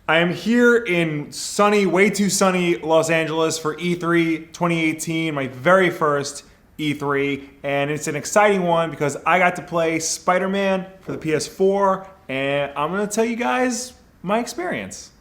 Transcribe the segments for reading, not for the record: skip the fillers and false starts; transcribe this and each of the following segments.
I am here in sunny, way too sunny Los Angeles for E3 2018, my very first E3, and it's an exciting one because I got to play Spider-Man for the PS4, and I'm going to tell you guys my experience.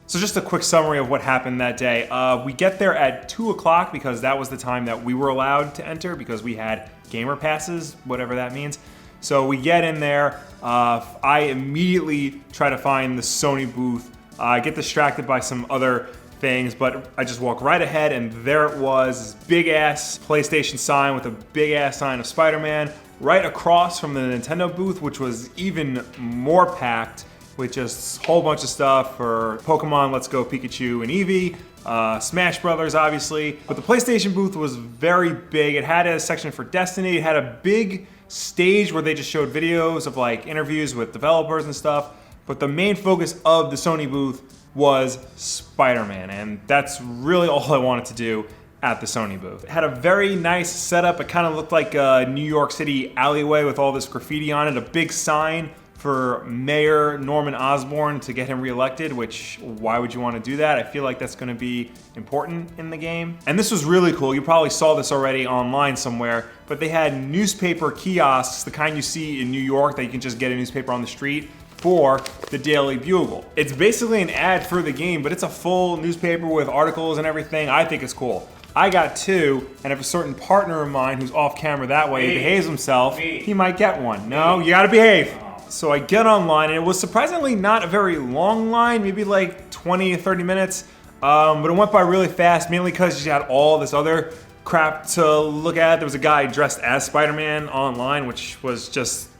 So just a quick summary of what happened that day. We get there at 2 o'clock because that was the time that we were allowed to enter because we had gamer passes, whatever that means. So we get in there. I immediately try to find the Sony booth. I get distracted by some other things, but I just walk right ahead, and there it was, this big-ass PlayStation sign with a big-ass sign of Spider-Man right across from the Nintendo booth, which was even more packed with just a whole bunch of stuff for Pokemon Let's Go Pikachu and Eevee, Smash Brothers, obviously. But the PlayStation booth was very big. It had a section for Destiny. It had a big stage where they just showed videos of like interviews with developers and stuff. But the main focus of the Sony booth was Spider-Man, and that's really all I wanted to do at the Sony booth. It had a very nice setup. It kind of looked like a New York City alleyway with all this graffiti on it, a big sign for Mayor Norman Osborn to get him reelected, which, why would you want to do that? I feel like that's going to be important in the game. And this was really cool. You probably saw this already online somewhere, but they had newspaper kiosks, the kind you see in New York that you can just get a newspaper on the street, for the Daily Bugle. It's basically an ad for the game, but it's a full newspaper with articles and everything. I think it's cool. I got two, and if a certain partner of mine who's off camera that way behaves himself, he might get one. No, you gotta behave. So I get online, and it was surprisingly not a very long line, maybe like 20 to 30 minutes, but it went by really fast, mainly because you had all this other crap to look at. There was a guy dressed as Spider-Man online, which was just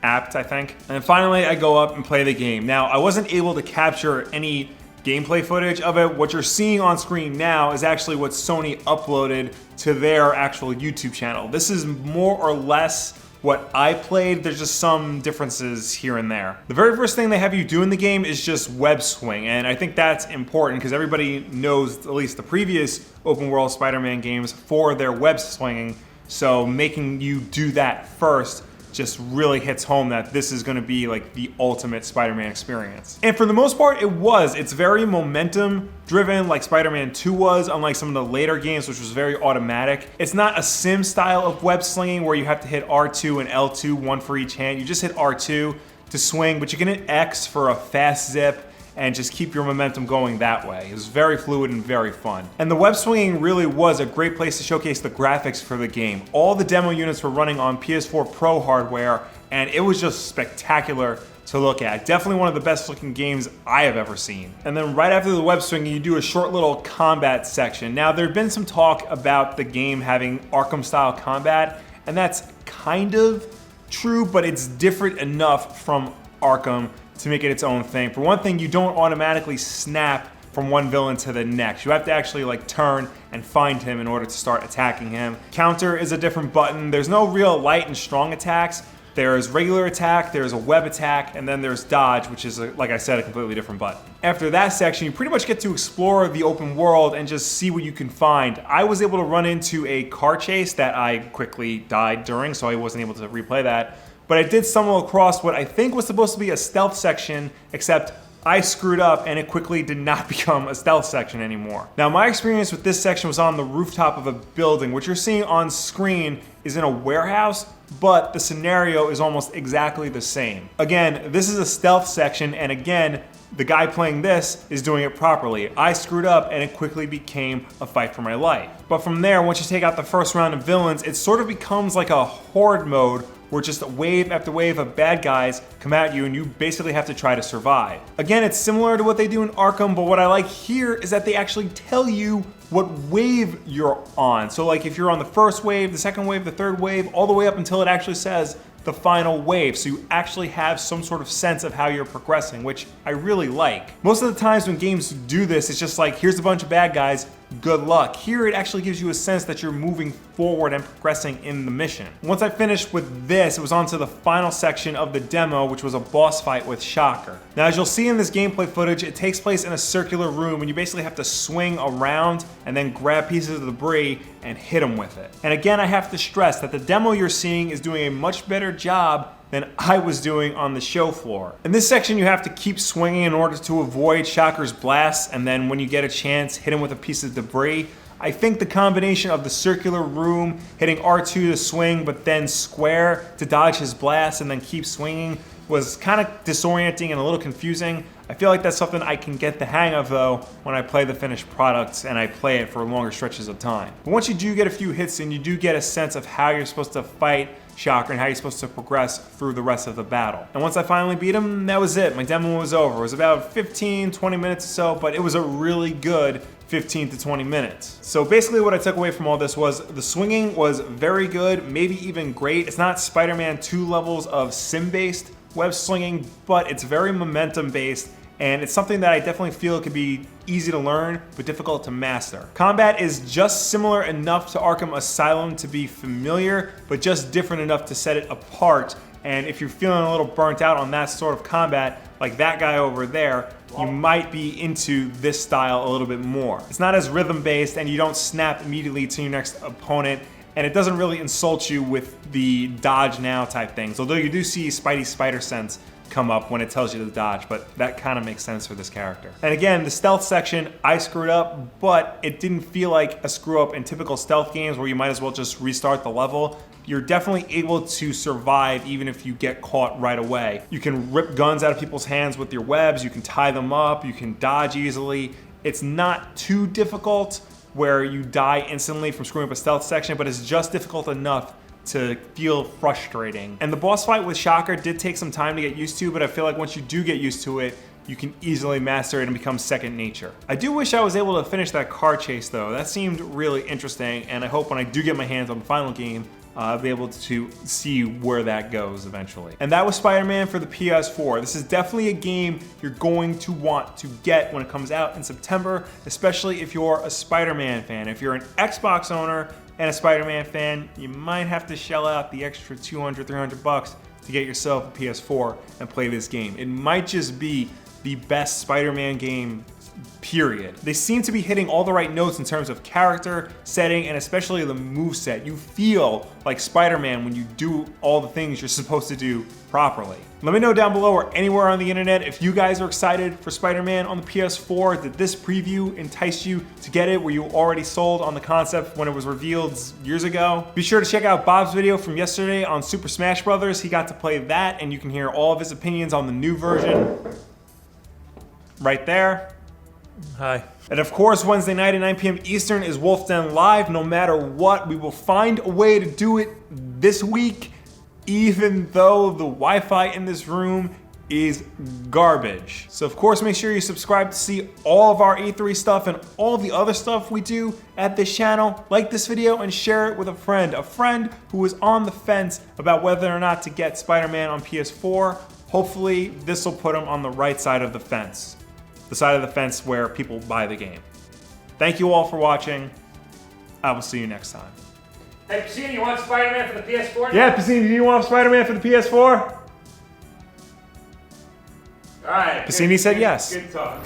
apt, I think. And finally, I go up and play the game. Now, I wasn't able to capture any gameplay footage of it. What you're seeing on screen now is actually what Sony uploaded to their actual YouTube channel. This is more or less what I played. There's just some differences here and there. The very first thing they have you do in the game is just web swing, and I think that's important because everybody knows at least the previous open world Spider-Man games for their web swinging, so making you do that first just really hits home that this is going to be like the ultimate Spider-Man experience. And for the most part, it was. It's very momentum driven like Spider-Man 2 was, unlike some of the later games, which was very automatic. It's not a sim style of web slinging where you have to hit R2 and L2, one for each hand. You just hit R2 to swing, but you can hit X for a fast zip and just keep your momentum going that way. It was very fluid and very fun. And the web swinging really was a great place to showcase the graphics for the game. All the demo units were running on PS4 Pro hardware, and it was just spectacular to look at. Definitely one of the best looking games I have ever seen. And then right after the web swinging, you do a short little combat section. Now, there had been some talk about the game having Arkham style combat, and that's kind of true, but it's different enough from Arkham to make it its own thing. For one thing, you don't automatically snap from one villain to the next. You have to actually like turn and find him in order to start attacking him. Counter is a different button. There's no real light and strong attacks. There's regular attack, there's a web attack, and then there's dodge, which is, like I said, a completely different button. After that section, you pretty much get to explore the open world and just see what you can find. I was able to run into a car chase that I quickly died during, so I wasn't able to replay that. But I did stumble across what I think was supposed to be a stealth section, except I screwed up and it quickly did not become a stealth section anymore. Now, my experience with this section was on the rooftop of a building. What you're seeing on screen is in a warehouse, but the scenario is almost exactly the same. Again, this is a stealth section, and again, the guy playing this is doing it properly. I screwed up and it quickly became a fight for my life. But from there, once you take out the first round of villains, it sort of becomes like a horde mode where just wave after wave of bad guys come at you and you basically have to try to survive. Again, it's similar to what they do in Arkham, but what I like here is that they actually tell you what wave you're on. So like if you're on the first wave, the second wave, the third wave, all the way up until it actually says the final wave, so you actually have some sort of sense of how you're progressing, which I really like. Most of the times when games do this, it's just like, here's a bunch of bad guys, good luck. Here it actually gives you a sense that you're moving forward and progressing in the mission. Once I finished with this, it was on to the final section of the demo, which was a boss fight with Shocker. Now, as you'll see in this gameplay footage, it takes place in a circular room and you basically have to swing around and then grab pieces of debris and hit them with it. And again, I have to stress that the demo you're seeing is doing a much better job than I was doing on the show floor. In this section, you have to keep swinging in order to avoid Shocker's blasts, and then when you get a chance, hit him with a piece of debris. I think the combination of the circular room, hitting R2 to swing, but then square to dodge his blast and then keep swinging was kind of disorienting and a little confusing. I feel like that's something I can get the hang of though when I play the finished product and I play it for longer stretches of time. But once you do get a few hits in, you do get a sense of how you're supposed to fight Shocker and how you're supposed to progress through the rest of the battle. And once I finally beat him, that was it. My demo was over. It was about 15, 20 minutes or so, but it was a really good 15 to 20 minutes. So basically what I took away from all this was the swinging was very good, maybe even great. It's not Spider-Man 2 levels of sim-based web slinging, but it's very momentum-based, and it's something that I definitely feel could be easy to learn, but difficult to master. Combat is just similar enough to Arkham Asylum to be familiar, but just different enough to set it apart. And if you're feeling a little burnt out on that sort of combat, like that guy over there, you might be into this style a little bit more. It's not as rhythm-based, and you don't snap immediately to your next opponent, and it doesn't really insult you with the dodge now type things, although you do see Spidey Spider Sense come up when it tells you to dodge, but that kind of makes sense for this character. And again, the stealth section, I screwed up, but it didn't feel like a screw up in typical stealth games where you might as well just restart the level. You're definitely able to survive even if you get caught right away. You can rip guns out of people's hands with your webs, you can tie them up, you can dodge easily. It's not too difficult where you die instantly from screwing up a stealth section, but it's just difficult enough to feel frustrating. And the boss fight with Shocker did take some time to get used to, but I feel like once you do get used to it, you can easily master it and become second nature. I do wish I was able to finish that car chase though. That seemed really interesting, and I hope when I do get my hands on the final game, I'll be able to see where that goes eventually. And that was Spider-Man for the PS4. This is definitely a game you're going to want to get when it comes out in September, especially if you're a Spider-Man fan. If you're an Xbox owner and a Spider-Man fan, you might have to shell out the extra $200, $300 to get yourself a PS4 and play this game. It might just be the best Spider-Man game, period. They seem to be hitting all the right notes in terms of character, setting, and especially the moveset. You feel like Spider-Man when you do all the things you're supposed to do properly. Let me know down below or anywhere on the internet if you guys are excited for Spider-Man on the PS4. Did this preview entice you to get it? Were you already sold on the concept when it was revealed years ago? Be sure to check out Bob's video from yesterday on Super Smash Bros. He got to play that, and you can hear all of his opinions on the new version right there. Hi. And of course, Wednesday night at 9 p.m. Eastern is Wolf's Den Live. No matter what, we will find a way to do it this week, even though the Wi-Fi in this room is garbage. So of course, make sure you subscribe to see all of our E3 stuff and all the other stuff we do at this channel. Like this video and share it with a friend who is on the fence about whether or not to get Spider-Man on PS4. Hopefully, this will put him on the right side of the fence. The side of the fence where people buy the game. Thank you all for watching. I will see you next time. Hey, Pacini, you want Spider-Man for the PS4 now? Yeah, Pacini, do you want Spider-Man for the PS4? All right. Pacini said yes. Good talk.